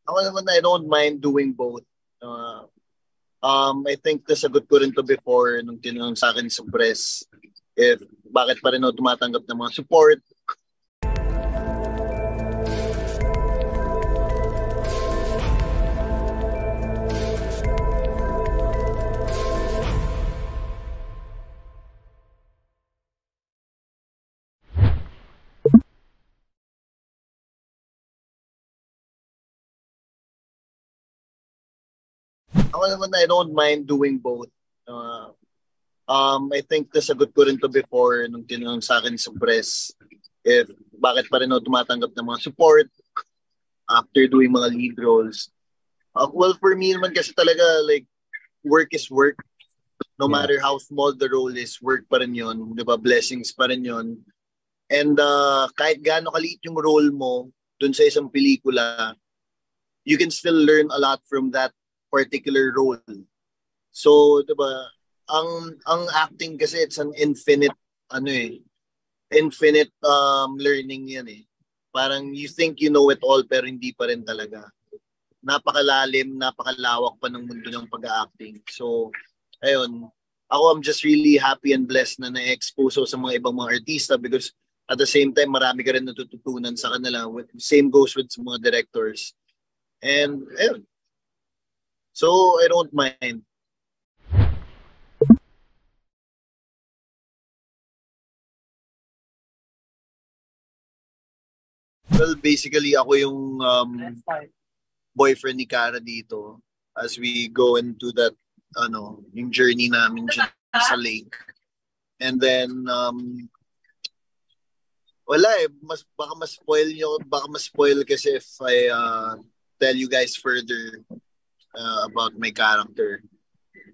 Ako naman, I don't mind doing both. Uh, I think nasagot ko rin to before nung tinanong sa akin sa press if bakit pa rin ako tumatanggap ng mga support. Ako naman, I don't mind doing both. Uh, I think nasagot ko rin to before nung tinanong sa akin sa press if bakit pa rin ako tumatanggap ng mga support after doing mga lead roles. Well, for me naman kasi talaga, like, work is work. No matter how small the role is, work pa rin yun. Di ba? Blessings pa rin yun. And kahit gaano kaliit yung role mo dun sa isang pelikula, you can still learn a lot from that particular role. So, 'di ba, ang acting kasi it's an infinite infinite learning 'yan eh. Parang you think you know it all pero hindi pa rin talaga. Napakalalim, napakalawak pa ng mundo ng pag-acting. So, ayun, I'm just really happy and blessed na na-expose sa mga ibang mga artista because at the same time marami ka rin natututunan sa kanila. Same goes with mga directors. And ayun. So, I don't mind. Well, basically, ako yung boyfriend ni Cara dito as we go into that, yung journey namin dyan sa lake. And then, wala eh, baka mas spoil kasi if I tell you guys further about my character.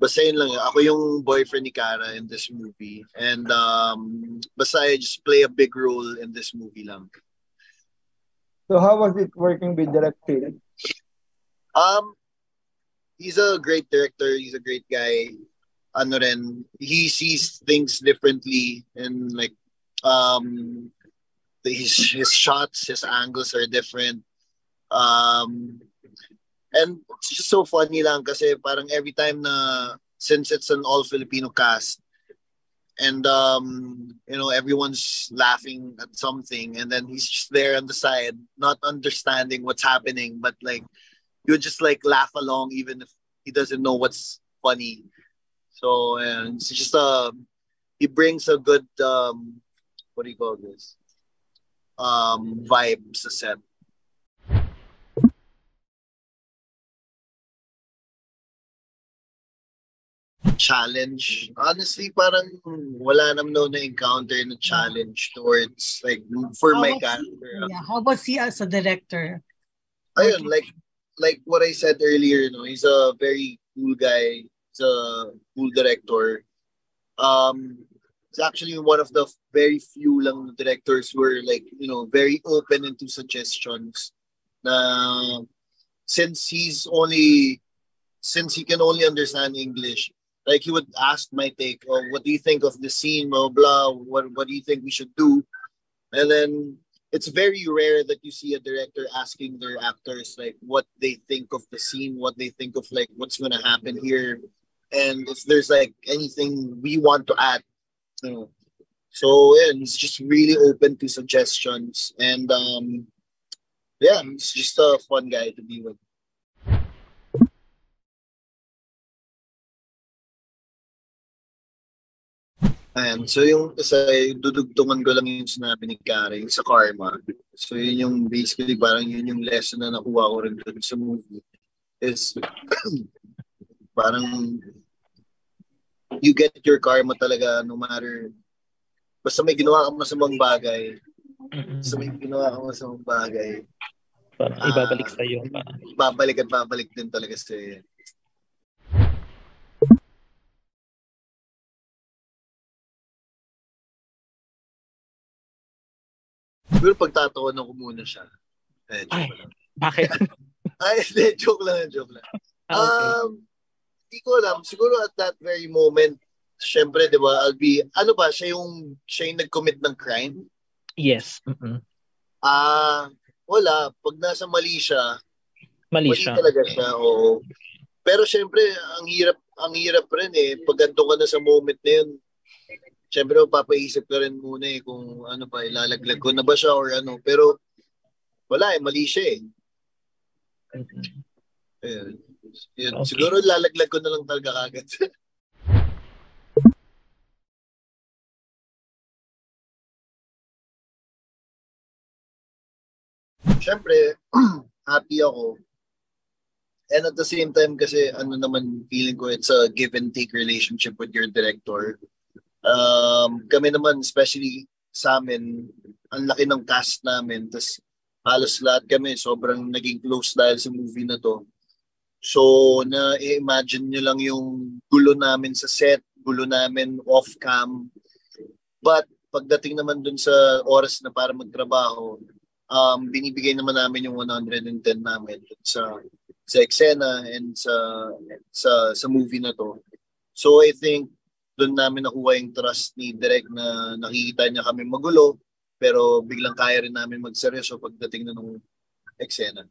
Basta yun lang, ako yung boyfriend ni Cara in this movie. And basta I just play a big role in this movie lang. So how was it working with Direct Phil? He's a great director. He's a great guy. He sees things differently and like his shots, his angles are different. And it's just so funny lang kasi parang every time na, since it's an all-Filipino cast, and, everyone's laughing at something, and then he's just there on the side, not understanding what's happening, but like, you just like laugh along even if he doesn't know what's funny. So, and it's just, he brings a good, what do you call this? Vibe sa set. Challenge. Honestly, parang wala naman na encounter na challenge towards like for my character. Yeah, how about he as a director? Ayun, like what I said earlier, he's a very cool guy. He's a cool director. He's actually one of the very few lang directors who are like, very open into suggestions. Na since he can only understand English, like he would ask my take, what do you think of the scene, blah, blah, what do you think we should do? And then it's very rare that you see a director asking their actors like what they think of the scene, what they think of like what's going to happen here, and if there's like anything we want to add. So yeah, he's just really open to suggestions, and yeah, he's just a fun guy to be with. Ayan. So yung isa, dudugtungan ko lang yung sinabi ni Karen sa karma. So yun yung basically parang yun yung lesson na nakuha ko rin dun sa movie. Is parang you get your karma talaga no matter, basta may ginawa kang masamang bagay. Basta may ginawa kang masamang bagay. Ibabalik sa'yo. Babalik at babalik din talaga sa'yo. Pero pagtatawanan ko muna siya. Joke lang. Bakit? Joke lang. Okay. Hindi ko alam. Siguro at that very moment, syempre, di ba, siya yung nag-commit ng crime? Yes. Wala. Pag nasa mali siya, Mali Mali siya. talaga siya, oo. Pero syempre, ang hirap rin eh. Pag ganito ka na sa moment na yun, syempre papaisip ka rin muna eh kung ano pa, ilalaglag ko na ba siya or ano. Pero wala eh, mali siya eh. Ayun. Yun. Okay. Siguro lalaglag ko na lang talaga kagad. Syempre, happy ako. And at the same time kasi ano naman feeling ko it's a give and take relationship with your director. Kami naman especially sa amin, ang laki ng cast namin. Tas halos lahat kami sobrang naging close dahil sa movie na to. So na-imagine nyo lang yung gulo namin sa set, gulo namin off-cam. But pagdating naman dun sa oras na para magtrabaho, binibigay naman namin yung 110 namin sa eksena and sa movie na to. So I think doon namin nakuha yung trust ni Direk na nakikita niya kami magulo pero biglang kaya rin namin magseryoso pagdating na nung eksena.